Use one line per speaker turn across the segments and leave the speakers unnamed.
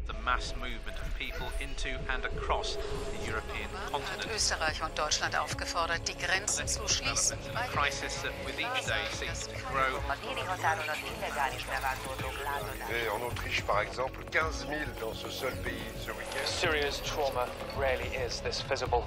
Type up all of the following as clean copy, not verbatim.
the mass movement of people into and across the European continent.
Österreich und Deutschland aufgefordert, die Grenzen zu schließen.
A crisis that with each day seems to grow.
Et en Autriche, par exemple, 15 000 dans ce seul pays ce week-end.
Syria's trauma rarely is this visible.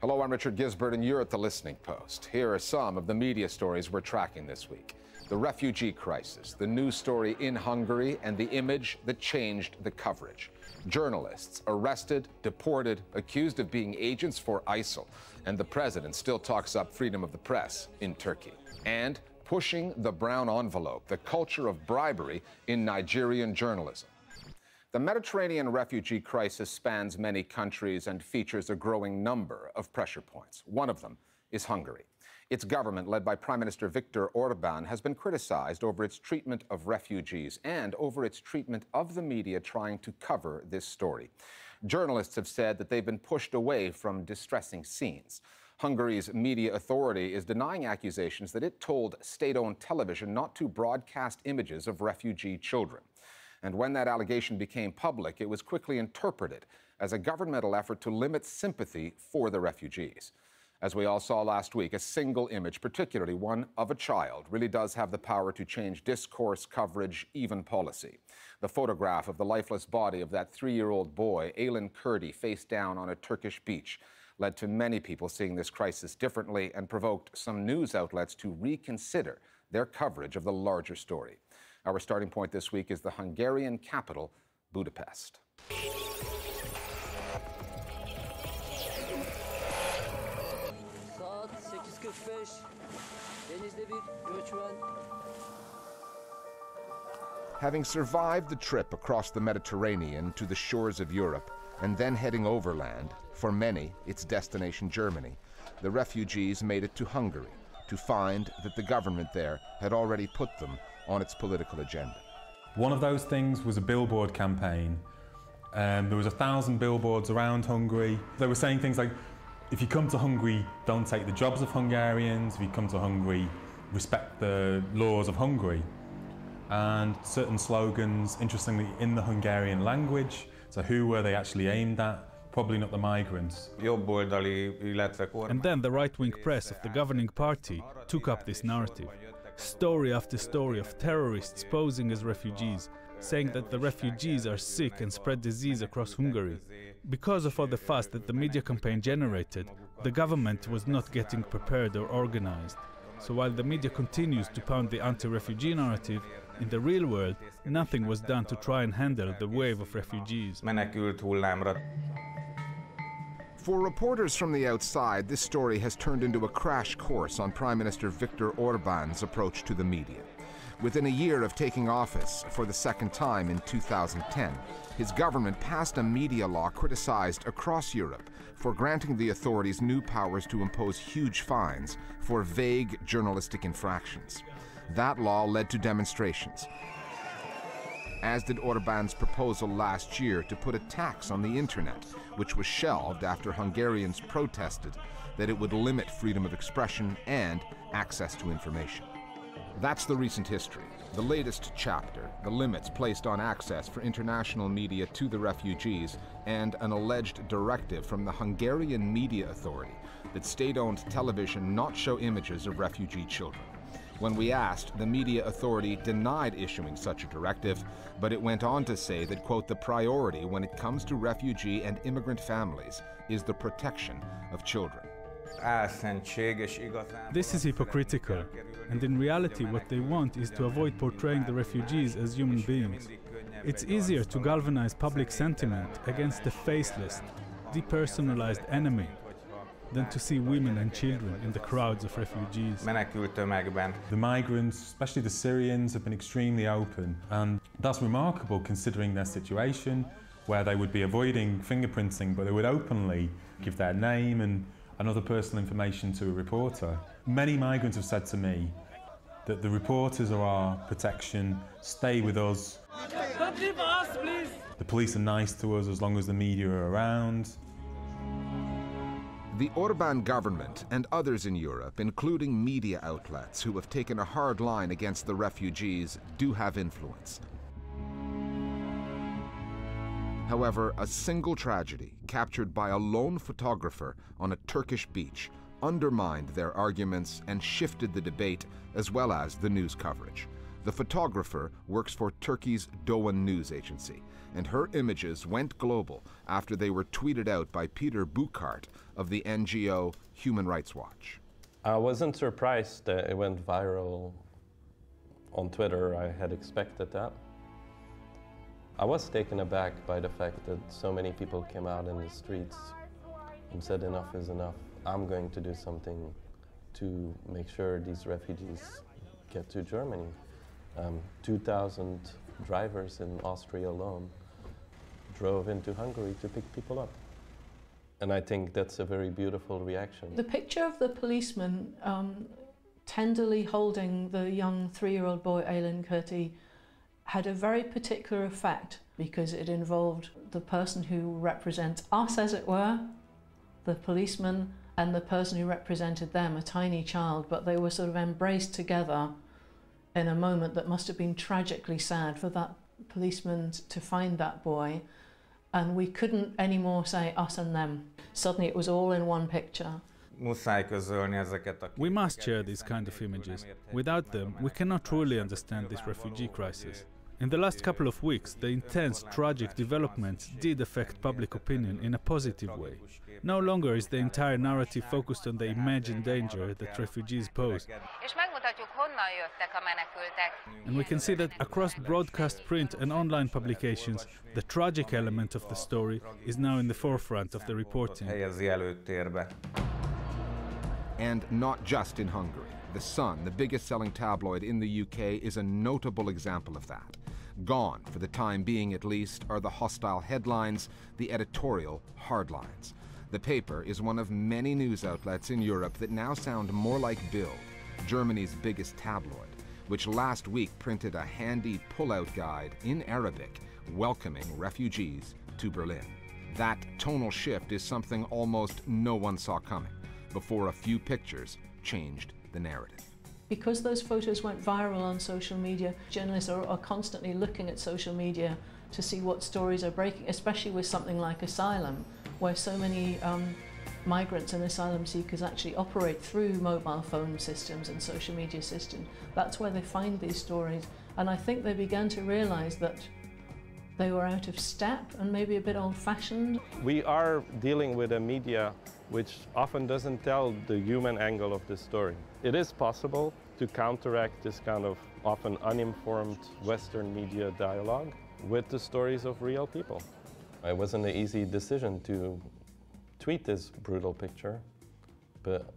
Hello, I'm Richard Gisbert, and you're at The Listening Post. Here are some of the media stories we're tracking this week. The refugee crisis, the news story in Hungary, and the image that changed the coverage. Journalists arrested, deported, accused of being agents for ISIL, and the president still talks up freedom of the press in Turkey. And pushing the brown envelope, the culture of bribery in Nigerian journalism. The Mediterranean refugee crisis spans many countries and features a growing number of pressure points. One of them is Hungary. Its government, led by Prime Minister Viktor Orban, has been criticized over its treatment of refugees and over its treatment of the media trying to cover this story. Journalists have said that they've been pushed away from distressing scenes. Hungary's media authority is denying accusations that it told state-owned television not to broadcast images of refugee children. And when that allegation became public, it was quickly interpreted as a governmental effort to limit sympathy for the refugees. As we all saw last week, a single image, particularly one of a child, really does have the power to change discourse, coverage, even policy. The photograph of the lifeless body of that 3-year-old boy, Aylan Kurdi, face down on a Turkish beach, led to many people seeing this crisis differently and provoked some news outlets to reconsider their coverage of the larger story. Our starting point this week is the Hungarian capital, Budapest. Having survived the trip across the Mediterranean to the shores of Europe and then heading overland, for many, its destination Germany, the refugees made it to Hungary to find that the government there had already put them on its political agenda.
One of those things was a billboard campaign. There was 1,000 billboards around Hungary. They were saying things like, if you come to Hungary, don't take the jobs of Hungarians. If you come to Hungary, respect the laws of Hungary. And certain slogans, interestingly, in the Hungarian language. So who were they actually aimed at? Probably not the migrants.
And then the right-wing press of the governing party took up this narrative. Story after story of terrorists posing as refugees, saying that the refugees are sick and spread disease across Hungary. Because of all the fuss that the media campaign generated, the government was not getting prepared or organized. So while the media continues to pound the anti-refugee narrative, in the real world, nothing was done to try and handle the wave of refugees.
For reporters from the outside, this story has turned into a crash course on Prime Minister Viktor Orban's approach to the media. Within a year of taking office for the second time in 2010, his government passed a media law criticized across Europe for granting the authorities new powers to impose huge fines for vague journalistic infractions. That law led to demonstrations, as did Orban's proposal last year to put a tax on the internet, which was shelved after Hungarians protested that it would limit freedom of expression and access to information. That's the recent history, the latest chapter, the limits placed on access for international media to the refugees, and an alleged directive from the Hungarian Media Authority that state-owned television not show images of refugee children. When we asked, the media authority denied issuing such a directive, but it went on to say that, quote, the priority when it comes to refugee and immigrant families is the protection of children.
This is hypocritical, and in reality what they want is to avoid portraying the refugees as human beings. It's easier to galvanize public sentiment against a faceless, depersonalized enemy than to see women and children in the crowds of refugees.
The migrants, especially the Syrians, have been extremely open, and that's remarkable considering their situation, where they would be avoiding fingerprinting, but they would openly give their name and other personal information to a reporter. Many migrants have said to me that the reporters are our protection, stay with us.
Don't leave us, please.
The police are nice to us as long as the media are around.
The Orban government and others in Europe, including media outlets who have taken a hard line against the refugees, do have influence. However, a single tragedy captured by a lone photographer on a Turkish beach undermined their arguments and shifted the debate as well as the news coverage. The photographer works for Turkey's Doğan news agency, and her images went global after they were tweeted out by Peter Buchart of the NGO Human Rights Watch.
I wasn't surprised that it went viral on Twitter. I had expected that. I was taken aback by the fact that so many people came out in the streets and said enough is enough. I'm going to do something to make sure these refugees get to Germany. 2,000 drivers in Austria alone drove into Hungary to pick people up. And I think that's a very beautiful reaction.
The picture of the policeman tenderly holding the young 3-year-old boy, Aylan Kurdi, had a very particular effect because it involved the person who represents us, as it were, the policeman, and the person who represented them, a tiny child, but they were sort of embraced together in a moment that must have been tragically sad for that policeman to find that boy. And we couldn't anymore say us and them. Suddenly it was all in one picture.
We must share these kind of images. Without them, we cannot truly understand this refugee crisis. In the last couple of weeks, the intense, tragic developments did affect public opinion in a positive way. No longer is the entire narrative focused on the imagined danger that refugees pose. And we can see that across broadcast, print and online publications, the tragic element of the story is now in the forefront of the reporting.
And not just in Hungary. The Sun, the biggest selling tabloid in the UK, is a notable example of that. Gone, for the time being at least, are the hostile headlines, the editorial hardlines. The paper is one of many news outlets in Europe that now sound more like Bild, Germany's biggest tabloid, which last week printed a handy pull-out guide in Arabic welcoming refugees to Berlin. That tonal shift is something almost no one saw coming before a few pictures changed the narrative.
Because those photos went viral on social media, journalists are constantly looking at social media to see what stories are breaking, especially with something like asylum, where so many migrants and asylum seekers actually operate through mobile phone systems and social media systems. That's where they find these stories. And I think they began to realize that they were out of step and maybe a bit old-fashioned.
We are dealing with a media which often doesn't tell the human angle of the story. It is possible to counteract this kind of often uninformed Western media dialogue with the stories of real people. It wasn't an easy decision to tweet this brutal picture, but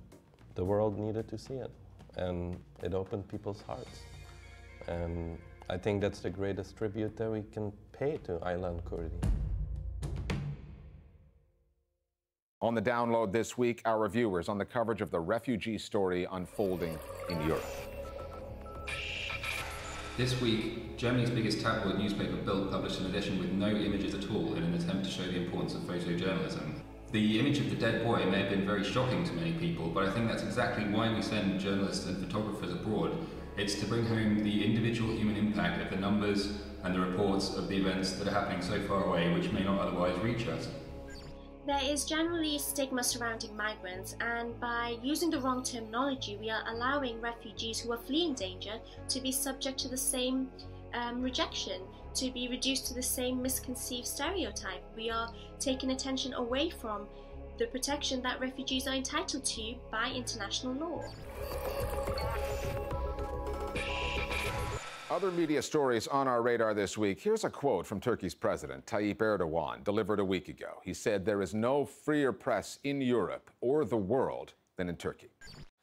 the world needed to see it, and it opened people's hearts. And I think that's the greatest tribute that we can pay to Aylan Kurdi.
On the download this week, our reviewers on the coverage of the refugee story unfolding in Europe.
This week, Germany's biggest tabloid newspaper, Bild, published an edition with no images at all in an attempt to show the importance of photojournalism. The image of the dead boy may have been very shocking to many people, but I think that's exactly why we send journalists and photographers abroad. It's to bring home the individual human impact of the numbers and the reports of the events that are happening so far away, which may not otherwise reach us.
There is generally a stigma surrounding migrants, and by using the wrong terminology, we are allowing refugees who are fleeing danger to be subject to the same rejection, to be reduced to the same misconceived stereotype. We are taking attention away from the protection that refugees are entitled to by international law.
Other media stories on our radar this week. Here's a quote from Turkey's President Tayyip Erdogan, delivered a week ago. He said, "There is no freer press in Europe or the world than in Turkey."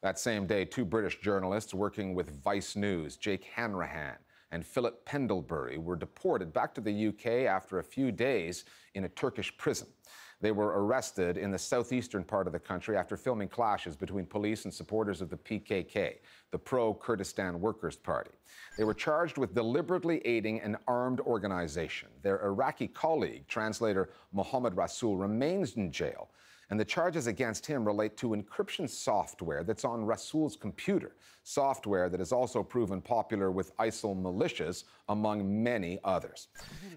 That same day, two British journalists working with Vice News, Jake Hanrahan and Philip Pendlebury, were deported back to the UK after a few days in a Turkish prison. They were arrested in the southeastern part of the country after filming clashes between police and supporters of the PKK, the pro-Kurdistan Workers' Party. They were charged with deliberately aiding an armed organization. Their Iraqi colleague, translator Mohammed Rasul, remains in jail And the charges against him relate to encryption software that's on Rasul's computer, software that has also proven popular with ISIL militias, among many others.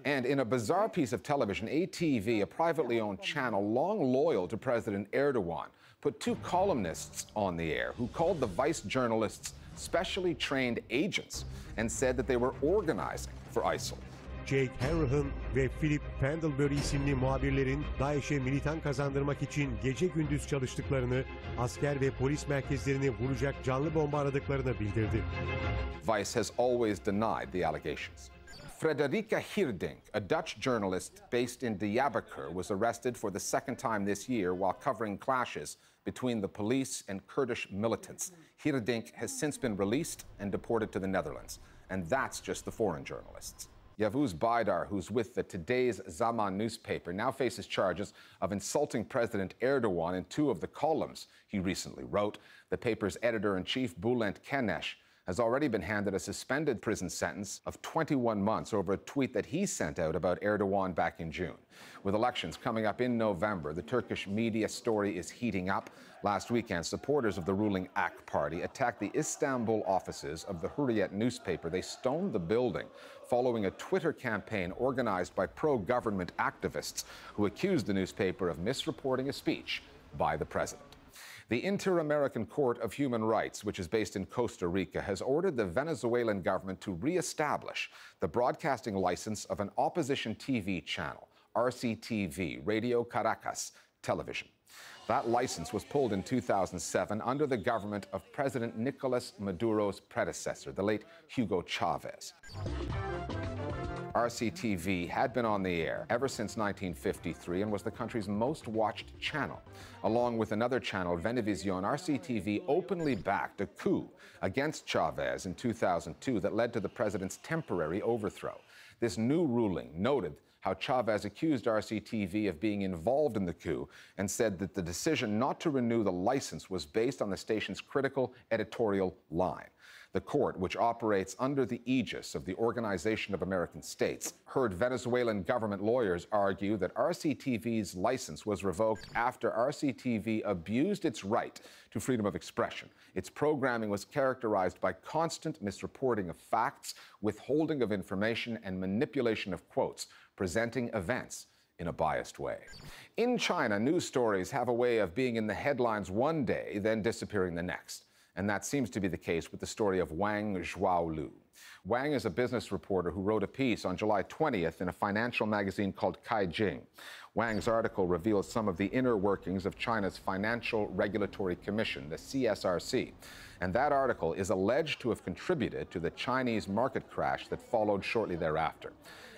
And in a bizarre piece of television, ATV, a privately owned channel long loyal to President Erdogan, put two columnists on the air who called the vice journalists specially trained agents and said that they were organizing for ISIL.
Jake Harrowing ve Philip Pendlebury isimli muhabirlerin DAEŞ'e militan kazandırmak için gece gündüz çalıştıklarını, asker ve polis merkezlerini vuracak canlı bomba aradıklarını bildirdi.
Vice has always denied the allegations. Frederica Hirdink, a Dutch journalist based in Diyarbakir, was arrested for the second time this year while covering clashes between the police and Kurdish militants. Hirdink has since been released and deported to the Netherlands. And that's just the foreign journalists. Yavuz Baydar, who's with the Today's Zaman newspaper, now faces charges of insulting President Erdogan in two of the columns he recently wrote. The paper's editor-in-chief, Bülent Keneş, has already been handed a suspended prison sentence of 21 months over a tweet that he sent out about Erdogan back in June. With elections coming up in November, the Turkish media story is heating up. Last weekend, supporters of the ruling AK party attacked the Istanbul offices of the Hürriyet newspaper. They stoned the building following a Twitter campaign organized by pro-government activists who accused the newspaper of misreporting a speech by the president. The Inter-American Court of Human Rights, which is based in Costa Rica, has ordered the Venezuelan government to re-establish the broadcasting license of an opposition TV channel, RCTV, Radio Caracas Television. That license was pulled in 2007 under the government of President Nicolas Maduro's predecessor, the late Hugo Chavez. RCTV had been on the air ever since 1953 and was the country's most watched channel. Along with another channel, Venevisión, RCTV openly backed a coup against Chavez in 2002 that led to the president's temporary overthrow. This new ruling noted how Chavez accused RCTV of being involved in the coup and said that the decision not to renew the license was based on the station's critical editorial line. The court, which operates under the aegis of the Organization of American States, heard Venezuelan government lawyers argue that RCTV's license was revoked after RCTV abused its right to freedom of expression. Its programming was characterized by constant misreporting of facts, withholding of information, and manipulation of quotes, presenting events in a biased way. In China, news stories have a way of being in the headlines one day, then disappearing the next. And that seems to be the case with the story of Wang Zhuaolu. Wang is a business reporter who wrote a piece on July 20th in a financial magazine called Caijing. Wang's article reveals some of the inner workings of China's Financial Regulatory Commission, the CSRC. And that article is alleged to have contributed to the Chinese market crash that followed shortly thereafter.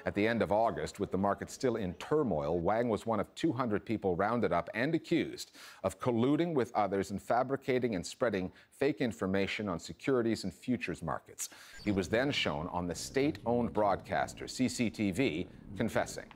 At the end of August, with the market still in turmoil, Wang was one of 200 people rounded up and accused of colluding with others in fabricating and spreading fake information on securities and futures markets. He was then shown on the state-owned broadcaster, CCTV, confessing.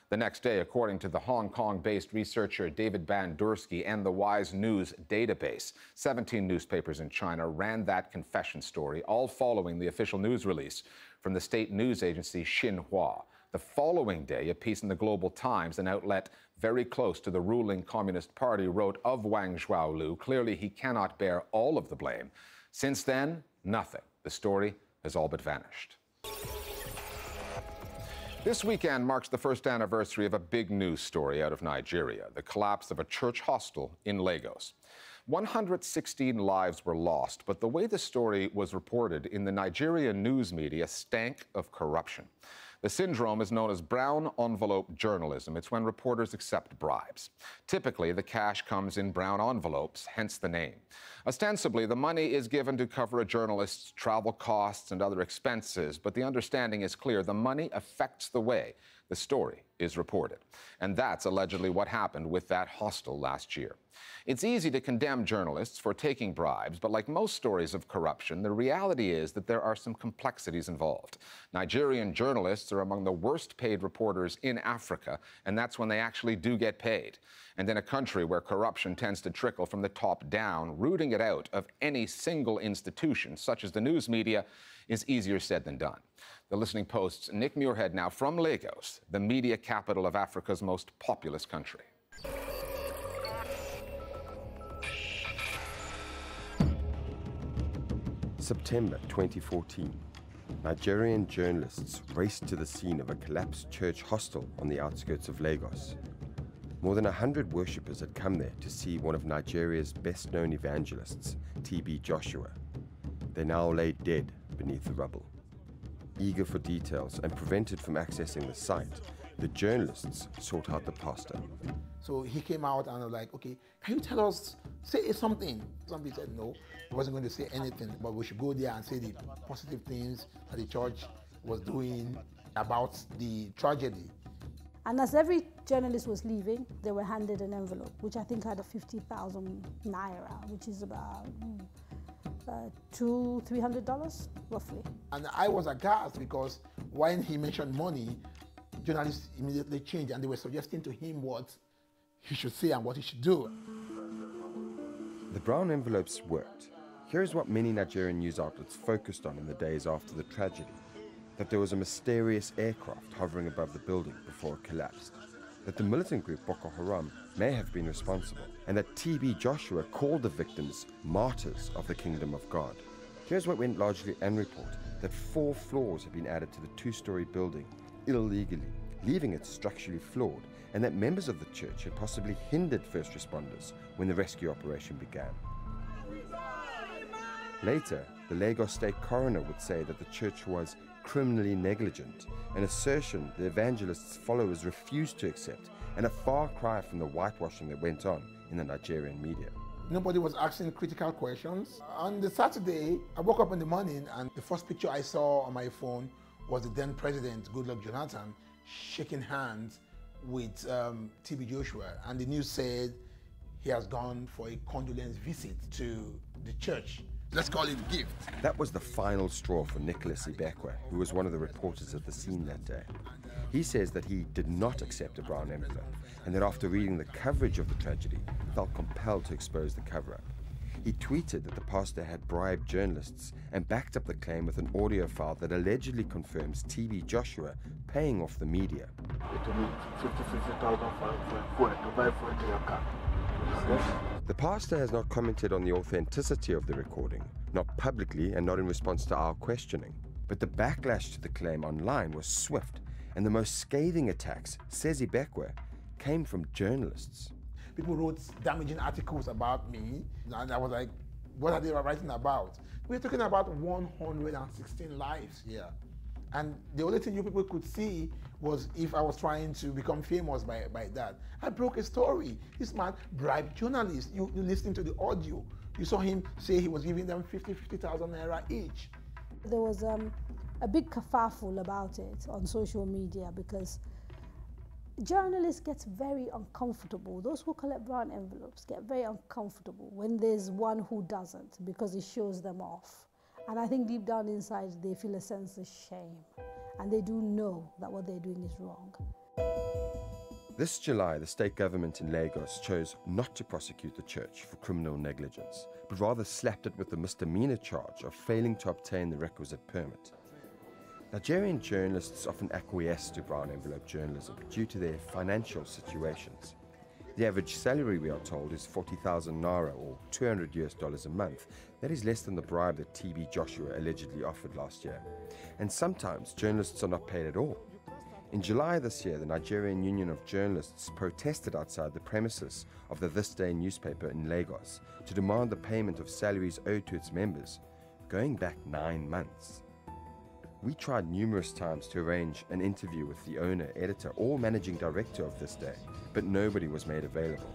The next day, according to the Hong Kong-based researcher David Bandursky and the Wise News database, 17 newspapers in China ran that confession story, all following the official news release from the state news agency Xinhua. The following day, a piece in the Global Times, an outlet very close to the ruling Communist Party, wrote of Wang Zhuaolu, clearly he cannot bear all of the blame. Since then, nothing. The story has all but vanished. This weekend marks the first anniversary of a big news story out of Nigeria, the collapse of a church hostel in Lagos. 116 lives were lost, but the way the story was reported in the Nigerian news media stank of corruption. The syndrome is known as brown envelope journalism. It's when reporters accept bribes. Typically, the cash comes in brown envelopes, hence the name. Ostensibly, the money is given to cover a journalist's travel costs and other expenses, but the understanding is clear. The money affects the way the story is reported. And that's allegedly what happened with that hostel last year. It's easy to condemn journalists for taking bribes, but like most stories of corruption, the reality is that there are some complexities involved. Nigerian journalists are among the worst paid reporters in Africa, and that's when they actually do get paid. And in a country where corruption tends to trickle from the top down, rooting it out of any single institution, such as the news media, is easier said than done. The Listening Post's Nick Muirhead now from Lagos, the media capital of Africa's most populous country.
September 2014. Nigerian journalists raced to the scene of a collapsed church hostel on the outskirts of Lagos. More than 100 worshippers had come there to see one of Nigeria's best-known evangelists, TB Joshua. They now lay dead beneath the rubble. Eager for details and prevented from accessing the site, the journalists sought out the pastor.
So he came out and was like, okay, can you tell us, say something? Somebody said no, he wasn't going to say anything, but we should go there and say the positive things that the church was doing about the tragedy.
And as every journalist was leaving, they were handed an envelope, which I think had a 50,000 naira, which is about $200-300 roughly.
And I was aghast because when he mentioned money, journalists immediately changed and they were suggesting to him what he should say and what he should do.
The brown envelopes worked. Here's what many Nigerian news outlets focused on in the days after the tragedy: that there was a mysterious aircraft hovering above the building before it collapsed, that the militant group Boko Haram may have been responsible, and that TB Joshua called the victims martyrs of the kingdom of God. Here's what went largely unreported: that 4 floors had been added to the 2-story building illegally, leaving it structurally flawed, and that members of the church had possibly hindered first responders when the rescue operation began. Later, the Lagos State Coroner would say that the church was criminally negligent, an assertion the evangelist's followers refused to accept, and a far cry from the whitewashing that went on in the Nigerian media.
Nobody was asking critical questions. On the Saturday, I woke up in the morning and the first picture I saw on my phone was the then President, Goodluck Jonathan, shaking hands with TB Joshua. And the news said he has gone for a condolence visit to the church. Let's call it a gift.
That was the final straw for Nicholas Ibekwe, who was one of the reporters at the scene that day. He says that he did not accept a brown envelope, and that after reading the coverage of the tragedy, felt compelled to expose the cover-up. He tweeted that the pastor had bribed journalists and backed up the claim with an audio file that allegedly confirms TB Joshua paying off the media. The pastor has not commented on the authenticity of the recording, not publicly and not in response to our questioning. But the backlash to the claim online was swift, and the most scathing attacks, says Ibekwe, came from journalists.
People wrote damaging articles about me, and I was like, what are they writing about? We're talking about 116 lives here. And the only thing you people could see was if I was trying to become famous by that. I broke a story. This man bribed journalists. You listening to the audio. You saw him say he was giving them 50,000 naira each.
There was a big kerfuffle about it on social media because journalists get very uncomfortable. Those who collect brown envelopes get very uncomfortable when there's one who doesn't, because it shows them off. And I think deep down inside they feel a sense of shame, and they do know that what they're doing is wrong.
This July, the state government in Lagos chose not to prosecute the church for criminal negligence, but rather slapped it with the misdemeanor charge of failing to obtain the requisite permit. Nigerian journalists often acquiesce to brown envelope journalism due to their financial situations. The average salary, we are told, is 40,000 naira or $200 a month. That is less than the bribe that TB Joshua allegedly offered last year. And sometimes journalists are not paid at all. In July this year, the Nigerian Union of Journalists protested outside the premises of the This Day newspaper in Lagos to demand the payment of salaries owed to its members, going back 9 months. We tried numerous times to arrange an interview with the owner, editor, or managing director of This Day, but nobody was made available.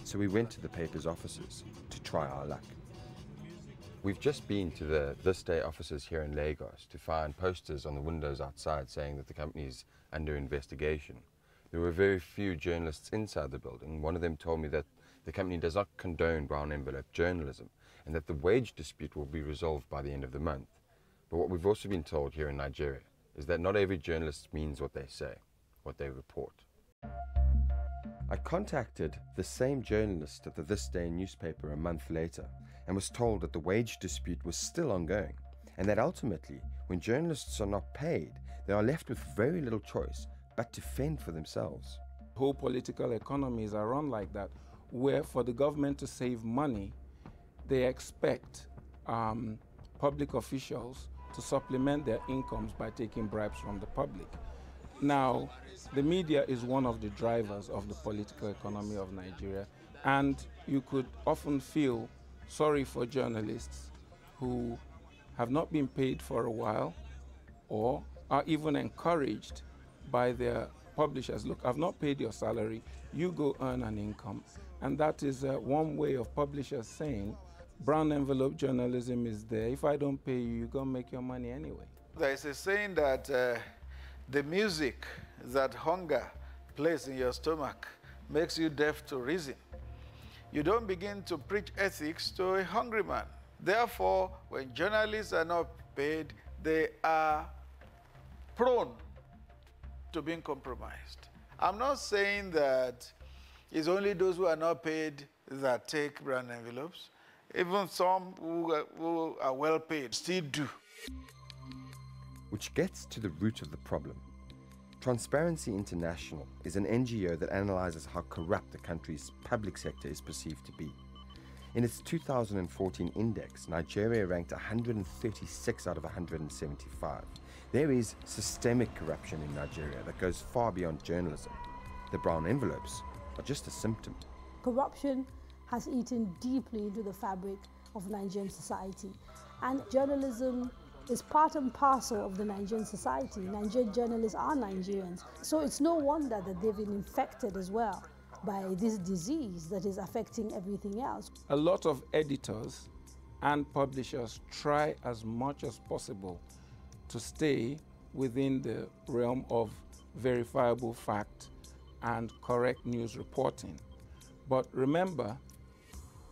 So we went to the paper's offices to try our luck. We've just been to the This Day offices here in Lagos to find posters on the windows outside saying that the company is under investigation. There were very few journalists inside the building. One of them told me that the company does not condone brown envelope journalism and that the wage dispute will be resolved by the end of the month. But what we've also been told here in Nigeria is that not every journalist means what they say, what they report. I contacted the same journalist at the Disdain newspaper a month later and was told that the wage dispute was still ongoing and that ultimately, when journalists are not paid, they are left with very little choice but to fend for themselves.
Whole political economies are run like that, where for the government to save money, they expect public officials to supplement their incomes by taking bribes from the public. Now, the media is one of the drivers of the political economy of Nigeria, and you could often feel sorry for journalists who have not been paid for a while or are even encouraged by their publishers. Look, I've not paid your salary, you go earn an income. And that is one way of publishers saying, brown envelope journalism is there. If I don't pay you, you're going to make your money anyway.
There is a saying that the music that hunger plays in your stomach makes you deaf to reason. You don't begin to preach ethics to a hungry man. Therefore, when journalists are not paid, they are prone to being compromised. I'm not saying that it's only those who are not paid that take brown envelopes. Even some who are well paid still do.
Which gets to the root of the problem. Transparency International is an NGO that analyzes how corrupt the country's public sector is perceived to be. In its 2014 index, Nigeria ranked 136 out of 175. There is systemic corruption in Nigeria that goes far beyond journalism. The brown envelopes are just a symptom.
Corruption has eaten deeply into the fabric of Nigerian society, and journalism is part and parcel of the Nigerian society. Nigerian journalists are Nigerians, so it's no wonder that they've been infected as well by this disease that is affecting everything else.
A lot of editors and publishers try as much as possible to stay within the realm of verifiable fact and correct news reporting. But remember,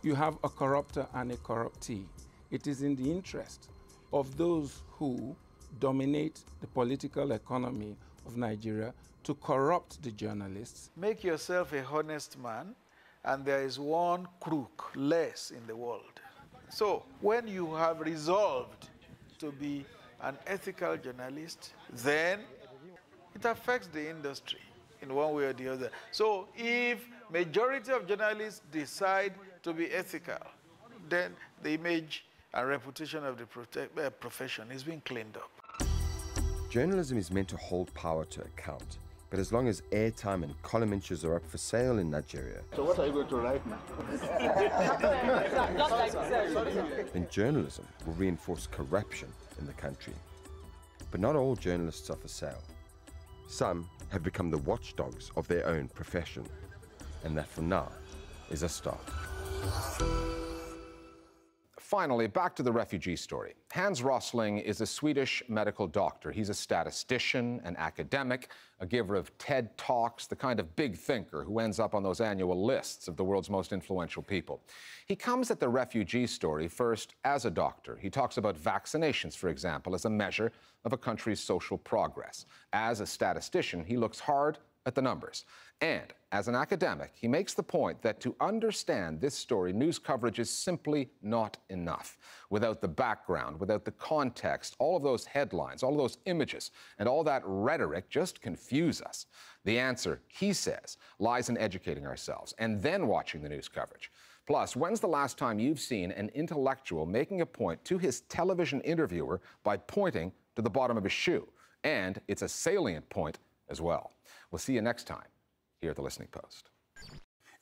you have a corruptor and a corruptee. It is in the interest of those who dominate the political economy of Nigeria to corrupt the journalists.
Make yourself a honest man, and there is one crook less in the world. So when you have resolved to be an ethical journalist, then it affects the industry in one way or the other. So if majority of journalists decide to be ethical, then the image and reputation of the profession is being cleaned up.
Journalism is meant to hold power to account, but as long as airtime and column inches are up for sale in Nigeria,
so what are you going to write now?
then journalism will reinforce corruption in the country. But not all journalists are for sale. Some have become the watchdogs of their own profession, and that for now is a start.
Finally, back to the refugee story. Hans Rosling is a Swedish medical doctor. He's a statistician, an academic, a giver of TED Talks, the kind of big thinker who ends up on those annual lists of the world's most influential people. He comes at the refugee story first as a doctor. He talks about vaccinations, for example, as a measure of a country's social progress. As a statistician, he looks hard at the numbers. And as an academic, he makes the point that to understand this story, news coverage is simply not enough. Without the background, without the context, all of those headlines, all of those images, and all that rhetoric just confuse us. The answer, he says, lies in educating ourselves and then watching the news coverage. Plus, when's the last time you've seen an intellectual making a point to his television interviewer by pointing to the bottom of his shoe? And it's a salient point as well. We'll see you next time here at the Listening Post.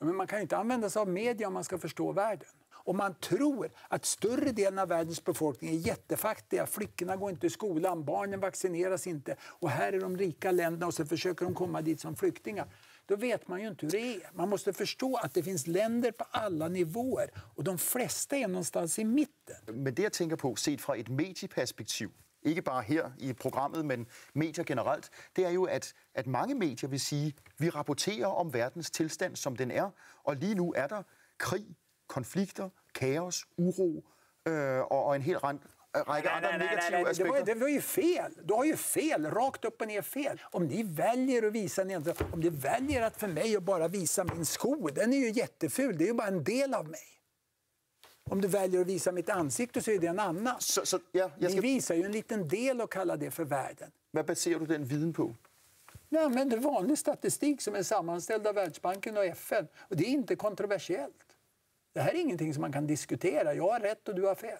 Men man kan inte använda sig av media om man ska förstå världen. Om man tror att större delen av världens befolkning är jättefattiga, flickorna går inte i skolan, barnen vaccineras inte och här är de rika länderna och så försöker de komma dit som flyktingar. Då vet man ju inte hur det är. Man måste förstå att det finns länder på alla nivåer och de flesta är någonstans i mitten.
Men det jag tänker på, set fra et medieperspektiv, ikke bare her i programmet, men medier generelt, det er jo, at mange medier vil sige, vi rapporterer om verdens tilstand, som den er, og lige nu er der krig, konflikter, kaos, uro og en hel række andra negativa aspekter.
Det var ju fel. Du har ju fel, rakt upp och ner fel. Om ni väljer att visa om ni väljer att för mig att bara visa min sko, den är ju jätteful, det är ju bara en del av mig. Om du väljer att visa mitt ansikte så är det en annan. Ni visar ju en liten del och kallar det för världen.
Vad baserar du den viden på?
Jag använder vanlig statistik som är sammanställd av Världsbanken och FN. Och det är inte kontroversiellt. Det här är ingenting som man kan diskutera. Jag har rätt och du har fel.